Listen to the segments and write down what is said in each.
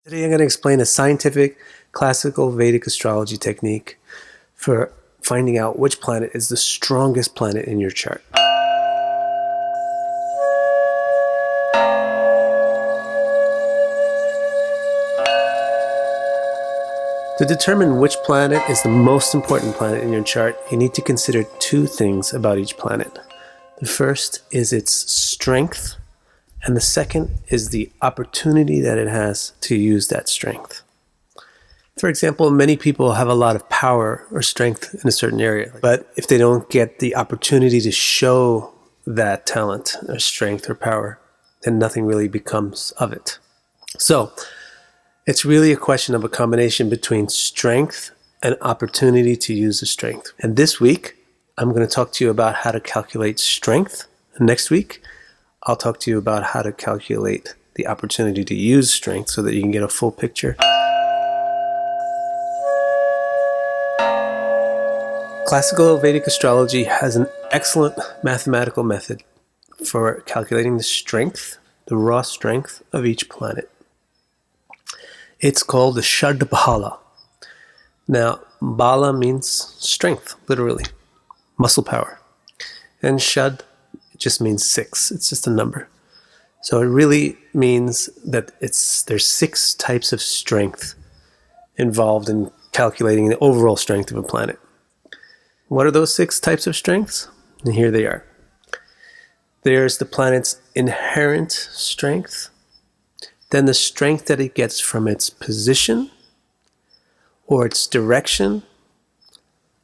Today I'm going to explain a scientific classical Vedic astrology technique for finding out which planet is the strongest planet in your chart. To determine which planet is the most important planet in your chart, you need to consider two things about each planet. The first is its strength, and the second is the opportunity that it has to use that strength. For example, many people have a lot of power or strength in a certain area, but if they don't get the opportunity to show that talent or strength or power, then nothing really becomes of it. So, it's really a question of a combination between strength and opportunity to use the strength. And this week, I'm going to talk to you about how to calculate strength. And next week, I'll talk to you about how to calculate the opportunity to use strength so that you can get a full picture. Classical Vedic astrology has an excellent mathematical method for calculating the strength, the raw strength of each planet. It's called the sad-bala. Now, bala means strength, literally, muscle power. And shad just means 6. It's just a number. So it really means that there's 6 types of strength involved in calculating the overall strength of a planet. What are those 6 types of strengths? And here they are. There's the planet's inherent strength, then the strength that it gets from its position, or its direction,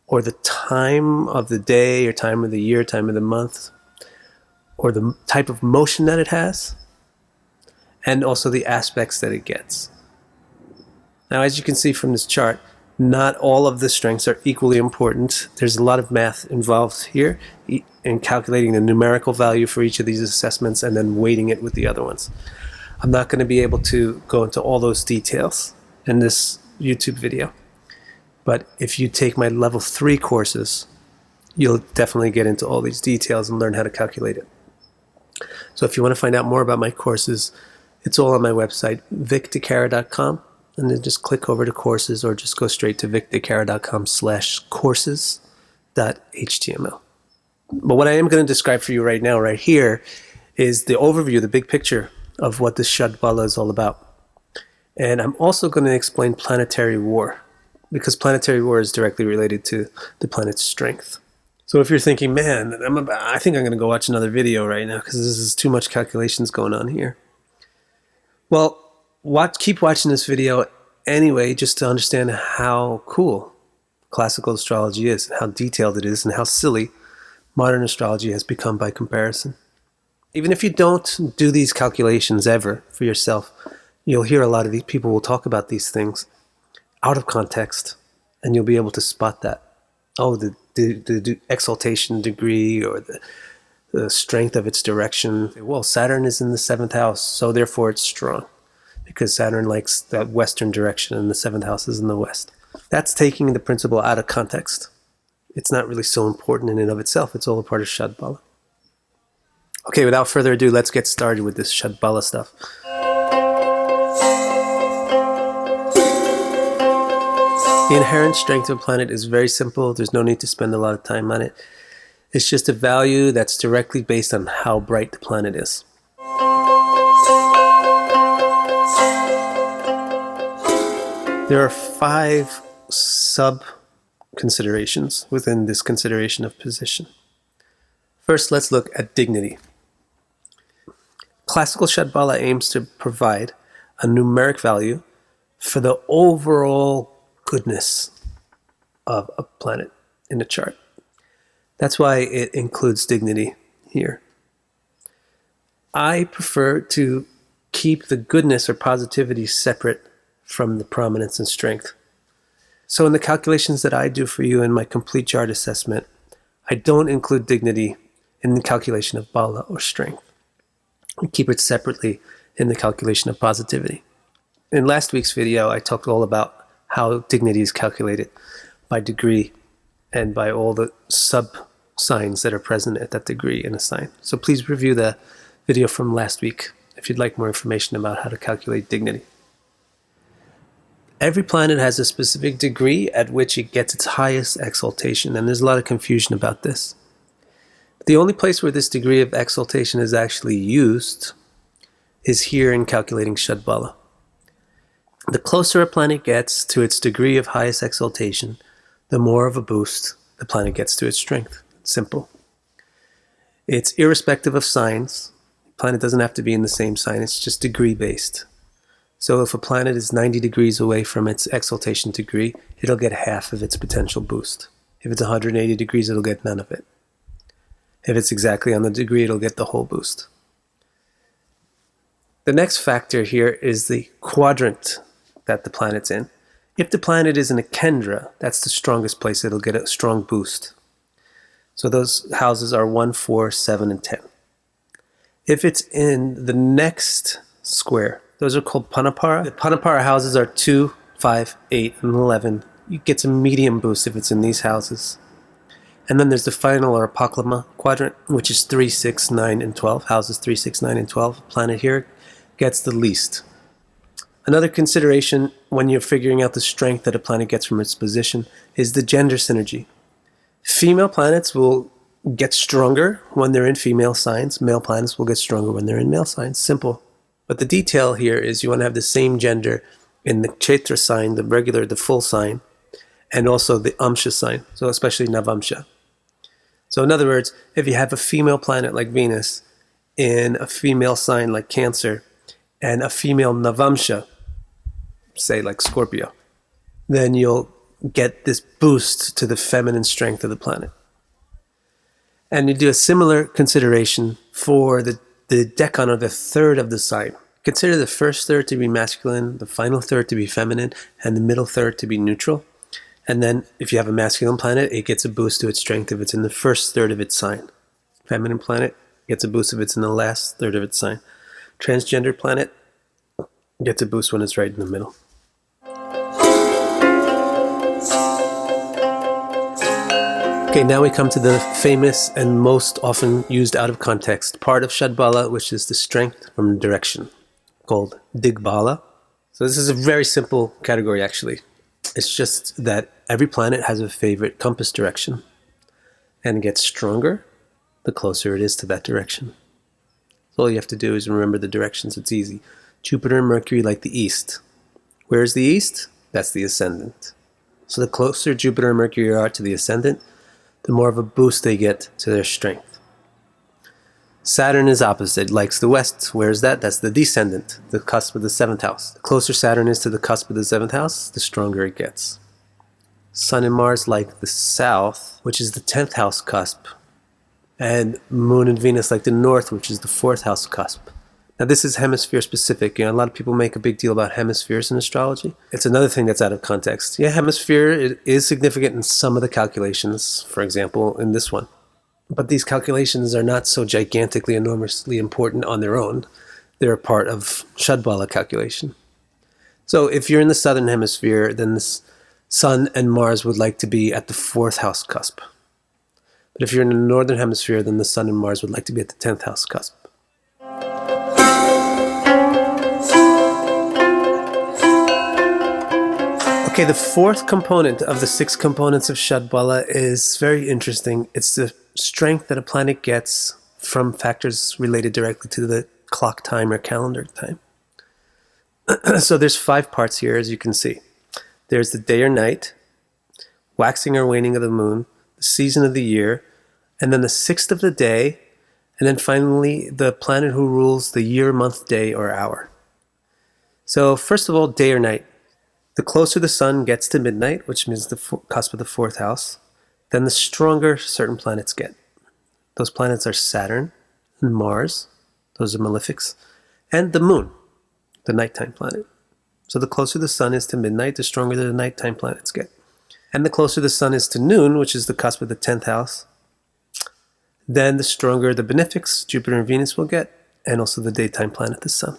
or the time of the day, or time of the year, time of the month, or the type of motion that it has, and also the aspects that it gets. Now, as you can see from this chart, not all of the strengths are equally important. There's a lot of math involved here in calculating the numerical value for each of these assessments and then weighting it with the other ones. I'm not going to be able to go into all those details in this YouTube video, but if you take my level 3 courses, you'll definitely get into all these details and learn how to calculate it. So if you want to find out more about my courses, it's all on my website, vicdecara.com, and then just click over to courses or just go straight to vicdecara.com/courses.html. But what I am going to describe for you right now, right here, is the overview, the big picture of what this sad-bala is all about. And I'm also going to explain Planetary War, because Planetary War is directly related to the planet's strength. So if you're thinking, man, I think I'm going to go watch another video right now because this is too much calculations going on here. Well, keep watching this video anyway, just to understand how cool classical astrology is, how detailed it is, and how silly modern astrology has become by comparison. Even if you don't do these calculations ever for yourself, you'll hear a lot of these people will talk about these things out of context, and you'll be able to spot that. Oh, the exaltation degree or the strength of its direction. Well, Saturn is in the 7th house, so therefore it's strong, because Saturn likes that western direction and the 7th house is in the west. That's taking the principle out of context. It's not really so important in and of itself. It's all a part of sad-bala. Okay, without further ado, let's get started with this sad-bala stuff. The inherent strength of a planet is very simple. There's no need to spend a lot of time on it. It's just a value that's directly based on how bright the planet is. There are 5 sub-considerations within this consideration of position. First, let's look at dignity. Classical sad-bala aims to provide a numeric value for the overall goodness of a planet in a chart. That's why it includes dignity here. I prefer to keep the goodness or positivity separate from the prominence and strength. So in the calculations that I do for you in my complete chart assessment, I don't include dignity in the calculation of bala or strength. I keep it separately in the calculation of positivity. In last week's video, I talked all about how dignity is calculated by degree and by all the sub-signs that are present at that degree in a sign. So please review the video from last week if you'd like more information about how to calculate dignity. Every planet has a specific degree at which it gets its highest exaltation, and there's a lot of confusion about this. The only place where this degree of exaltation is actually used is here in calculating sad-bala. The closer a planet gets to its degree of highest exaltation, the more of a boost the planet gets to its strength. Simple. It's irrespective of signs. The planet doesn't have to be in the same sign, it's just degree based. So if a planet is 90 degrees away from its exaltation degree, it'll get half of its potential boost. If it's 180 degrees, it'll get none of it. If it's exactly on the degree, it'll get the whole boost. The next factor here is the quadrant that the planet's in. If the planet is in a Kendra, that's the strongest place, it'll get a strong boost. So those houses are 1, 4, 7, and 10. If it's in the next square, those are called Panapara. The Panapara houses are 2, 5, 8, and 11. You get a medium boost if it's in these houses. And then there's the final or Apaklama quadrant, which is 3, 6, 9, and 12. Houses 3, 6, 9, and 12. The planet here gets the least. Another consideration when you're figuring out the strength that a planet gets from its position is the gender synergy. Female planets will get stronger when they're in female signs. Male planets will get stronger when they're in male signs. Simple. But the detail here is you want to have the same gender in the Kshetra sign, the full sign, and also the Amsha sign, so especially Navamsha. So in other words, if you have a female planet like Venus in a female sign like Cancer and a female Navamsha, say like Scorpio, then you'll get this boost to the feminine strength of the planet. And you do a similar consideration for the decan, or the third of the sign. Consider the first third to be masculine, the final third to be feminine, and the middle third to be neutral. And then if you have a masculine planet, it gets a boost to its strength if it's in the first third of its sign. Feminine planet gets a boost if it's in the last third of its sign. Transgender planet gets a boost when it's right in the middle. Okay, now we come to the famous and most often used out of context part of sad-bala, which is the strength from direction, called dig-bala. So this is a very simple category actually. It's just that every planet has a favorite compass direction and gets stronger the closer it is to that direction. So all you have to do is remember the directions. It's easy. Jupiter and Mercury like the east. Where's the east? That's the ascendant. So the closer Jupiter and Mercury are to the ascendant, the more of a boost they get to their strength. Saturn is opposite, likes the west. Where's that? That's the descendant, the cusp of the 7th house. The closer Saturn is to the cusp of the 7th house, the stronger it gets. Sun and Mars like the south, which is the 10th house cusp. And Moon and Venus like the north, which is the 4th house cusp. Now this is hemisphere specific. A lot of people make a big deal about hemispheres in astrology. It's another thing that's out of context. Yeah, hemisphere is significant in some of the calculations, for example, in this one. But these calculations are not so gigantically, enormously important on their own. They're a part of sad-bala calculation. So if you're in the southern hemisphere, then the Sun and Mars would like to be at the 4th house cusp. But if you're in the northern hemisphere, then the Sun and Mars would like to be at the 10th house cusp. Okay, the fourth component of the 6 components of sad-bala is very interesting. It's the strength that a planet gets from factors related directly to the clock time or calendar time. So there's 5 parts here, as you can see. There's the day or night, waxing or waning of the moon, the season of the year, and then the 6th of the day, and then finally the planet who rules the year, month, day, or hour. So first of all, day or night. The closer the sun gets to midnight, which means the cusp of the 4th house, then the stronger certain planets get. Those planets are Saturn and Mars, those are malefics, and the moon, the nighttime planet. So the closer the sun is to midnight, the stronger the nighttime planets get. And the closer the sun is to noon, which is the cusp of the 10th house, then the stronger the benefics, Jupiter and Venus, will get, and also the daytime planet, the sun.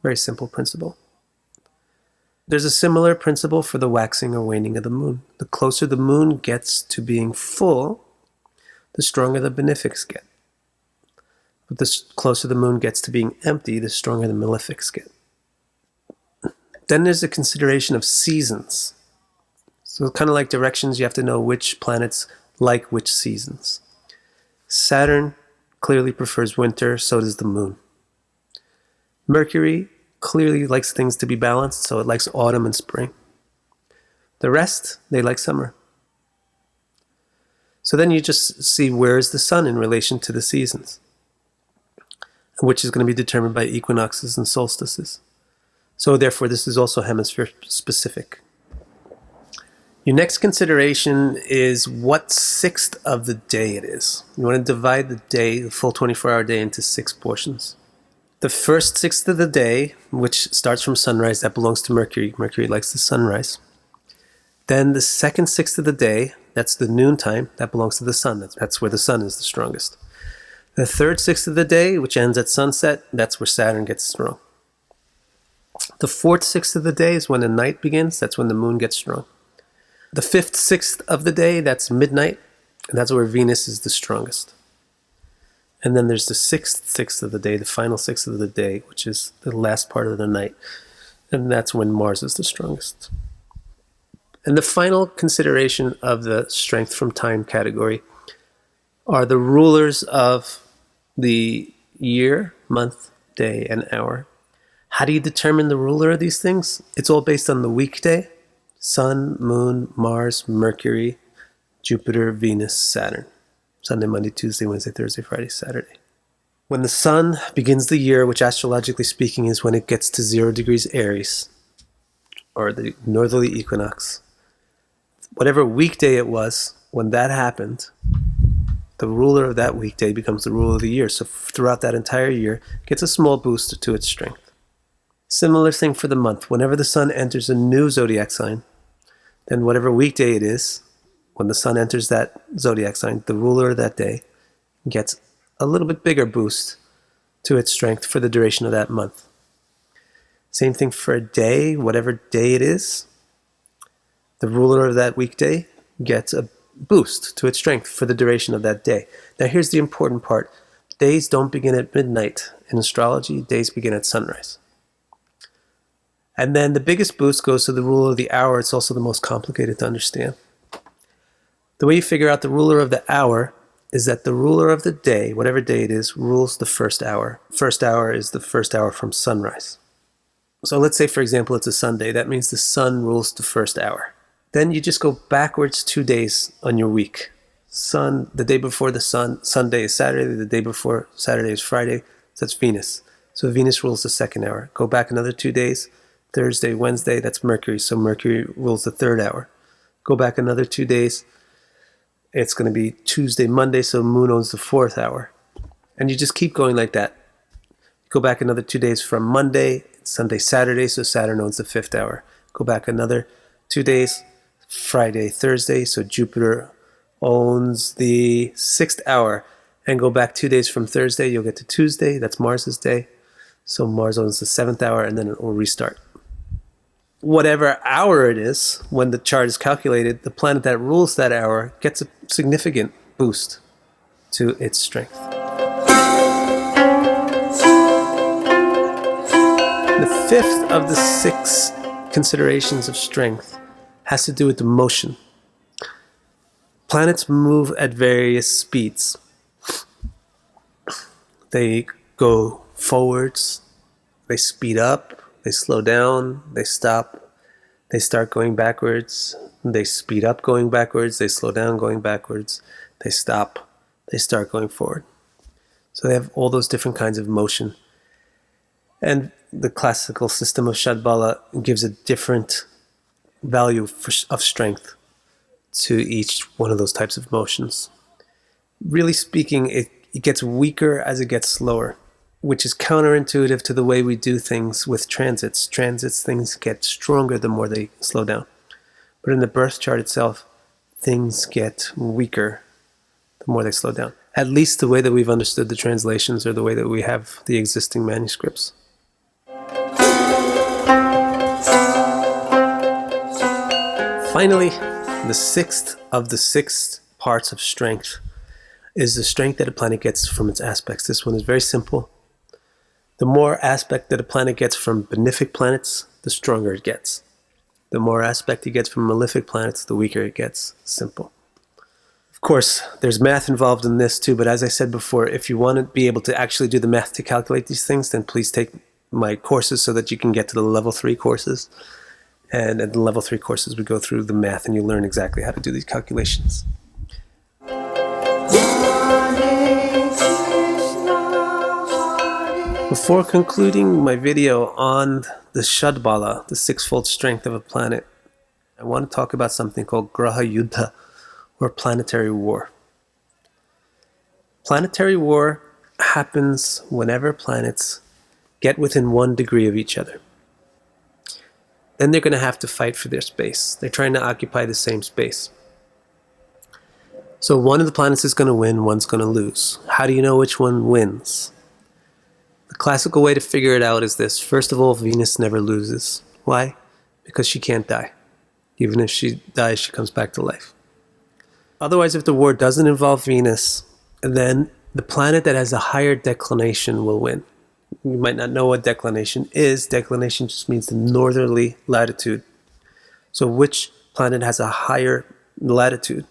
Very simple principle. There's a similar principle for the waxing or waning of the moon. The closer the moon gets to being full, the stronger the benefics get. But the closer the moon gets to being empty, the stronger the malefics get. Then there's the consideration of seasons. So kind of like directions, you have to know which planets like which seasons. Saturn clearly prefers winter, so does the moon. Mercury clearly likes things to be balanced, so it likes autumn and spring. The rest, they like summer. So then you just see where is the sun in relation to the seasons, which is going to be determined by equinoxes and solstices. So therefore, this is also hemisphere specific. Your next consideration is what sixth of the day it is. You want to divide the day, the full 24-hour day, into 6 portions. The first sixth of the day, which starts from sunrise, that belongs to Mercury. Mercury likes the sunrise. Then the second sixth of the day, that's the noontime, that belongs to the sun. That's where the sun is the strongest. The third sixth of the day, which ends at sunset, that's where Saturn gets strong. The fourth sixth of the day is when the night begins. That's when the moon gets strong. The fifth sixth of the day, that's midnight, and that's where Venus is the strongest. And then there's the sixth of the day, the final sixth of the day, which is the last part of the night, and that's when Mars is the strongest. And the final consideration of the strength from time category are the rulers of the year, month, day, and hour. How do you determine the ruler of these things? It's all based on the weekday. Sun, Moon, Mars, Mercury, Jupiter, Venus, Saturn. Sunday, Monday, Tuesday, Wednesday, Thursday, Friday, Saturday. When the sun begins the year, which astrologically speaking is when it gets to 0 degrees Aries, or the northerly equinox, whatever weekday it was, when that happened, the ruler of that weekday becomes the ruler of the year. So throughout that entire year, it gets a small boost to its strength. Similar thing for the month. Whenever the sun enters a new zodiac sign, then whatever weekday it is, when the sun enters that zodiac sign, the ruler of that day gets a little bit bigger boost to its strength for the duration of that month. Same thing for a day, whatever day it is, the ruler of that weekday gets a boost to its strength for the duration of that day. Now here's the important part. Days don't begin at midnight. In astrology, days begin at sunrise. And then the biggest boost goes to the ruler of the hour. It's also the most complicated to understand. The way you figure out the ruler of the hour is that the ruler of the day, whatever day it is, rules the first hour. First hour is the first hour from sunrise. So let's say, for example, it's a Sunday. That means the sun rules the first hour. Then you just go backwards 2 days on your week. Sun, the day before the sun, Sunday is Saturday. The day before Saturday is Friday. So that's Venus. So Venus rules the second hour. Go back another 2 days. Thursday, Wednesday, that's Mercury. So Mercury rules the third hour. Go back another 2 days. It's going to be Tuesday, Monday, so Moon owns the fourth hour. And you just keep going like that. Go back another 2 days from Monday, Sunday, Saturday, so Saturn owns the fifth hour. Go back another 2 days, Friday, Thursday, so Jupiter owns the sixth hour. And go back 2 days from Thursday, you'll get to Tuesday, that's Mars's day. So Mars owns the seventh hour, and then it will restart. Whatever hour it is, when the chart is calculated, the planet that rules that hour gets a significant boost to its strength. The fifth of the 6 considerations of strength has to do with the motion. Planets move at various speeds. They go forwards, they speed up, they slow down, they stop, they start going backwards, they speed up going backwards, they slow down going backwards, they stop, they start going forward. So they have all those different kinds of motion. And the classical system of sad-bala gives a different value of strength to each one of those types of motions. Really speaking, it gets weaker as it gets slower, which is counterintuitive to the way we do things with transits. Transits, things get stronger the more they slow down. But in the birth chart itself, things get weaker the more they slow down. At least the way that we've understood the translations or the way that we have the existing manuscripts. Finally, the sixth of the 6 parts of strength is the strength that a planet gets from its aspects. This one is very simple. The more aspect that a planet gets from benefic planets, the stronger it gets. The more aspect it gets from malefic planets, the weaker it gets. Simple. Of course, there's math involved in this too, but as I said before, if you want to be able to actually do the math to calculate these things, then please take my courses so that you can get to the level 3 courses. And at the level 3 courses, we go through the math and you learn exactly how to do these calculations. Before concluding my video on the sad-bala, the sixfold strength of a planet, I want to talk about something called graha yuddha, or planetary war. Planetary war happens whenever planets get within 1 degree of each other. Then they're going to have to fight for their space. They're trying to occupy the same space. So one of the planets is going to win, one's going to lose. How do you know which one wins? The classical way to figure it out is this. First of all, Venus never loses. Why? Because she can't die. Even if she dies, she comes back to life. Otherwise, if the war doesn't involve Venus, then the planet that has a higher declination will win. You might not know what declination is. Declination just means the northerly latitude. So which planet has a higher latitude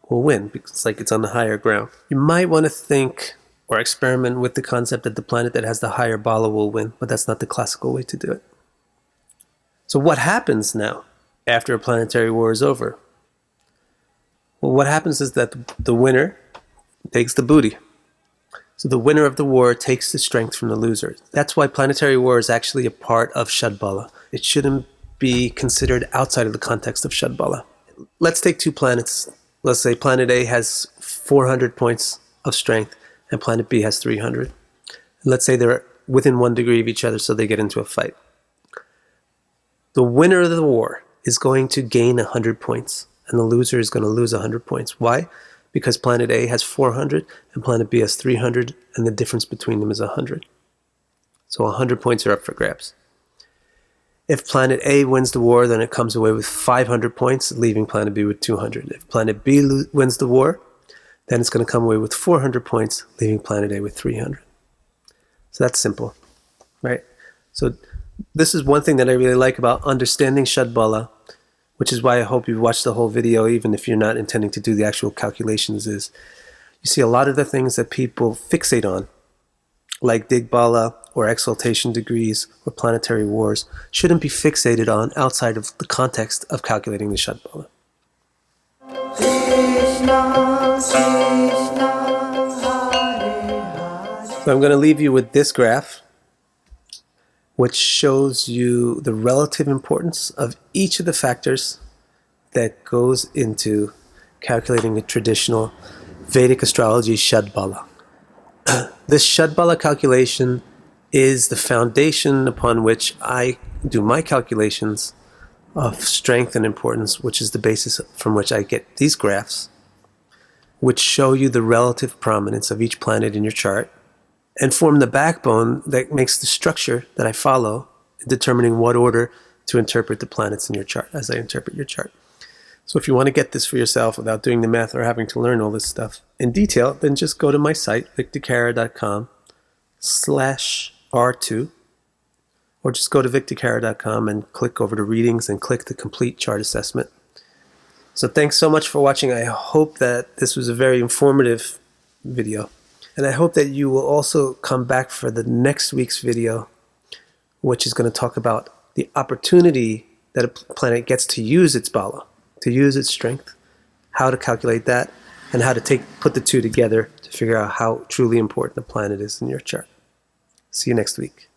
will win, because it's on the higher ground. You might want to think or experiment with the concept that the planet that has the higher bala will win, but that's not the classical way to do it. So what happens now after a planetary war is over? Well, what happens is that the winner takes the booty. So the winner of the war takes the strength from the loser. That's why planetary war is actually a part of sad-bala. It shouldn't be considered outside of the context of sad-bala. Let's take 2 planets. Let's say planet A has 400 points of strength and planet B has 300. And let's say they're within 1 degree of each other, so they get into a fight. The winner of the war is going to gain 100 points. And the loser is going to lose 100 points. Why? Because planet A has 400 and planet B has 300, and the difference between them is 100. So 100 points are up for grabs. If planet A wins the war, then it comes away with 500 points, leaving planet B with 200. If planet B wins the war, then it's going to come away with 400 points, leaving planet A with 300. So that's simple, right? So this is one thing that I really like about understanding sad-bala, which is why I hope you've watched the whole video, even if you're not intending to do the actual calculations, is you see a lot of the things that people fixate on, like dig-bala or exaltation degrees or planetary wars, shouldn't be fixated on outside of the context of calculating the sad-bala. So I'm going to leave you with this graph, which shows you the relative importance of each of the factors that goes into calculating a traditional Vedic astrology sad-bala. This sad-bala calculation is the foundation upon which I do my calculations of strength and importance, which is the basis from which I get these graphs, which show you the relative prominence of each planet in your chart, and form the backbone that makes the structure that I follow in determining what order to interpret the planets in your chart as I interpret your chart. So if you want to get this for yourself without doing the math or having to learn all this stuff in detail, then just go to my site, victorcara.com/R2, or just go to victorcara.com and click over to readings and click the complete chart assessment. So thanks so much for watching. I hope that this was a very informative video. And I hope that you will also come back for the next week's video, which is going to talk about the opportunity that a planet gets to use its bala, to use its strength, how to calculate that, and how to put the two together to figure out how truly important the planet is in your chart. See you next week.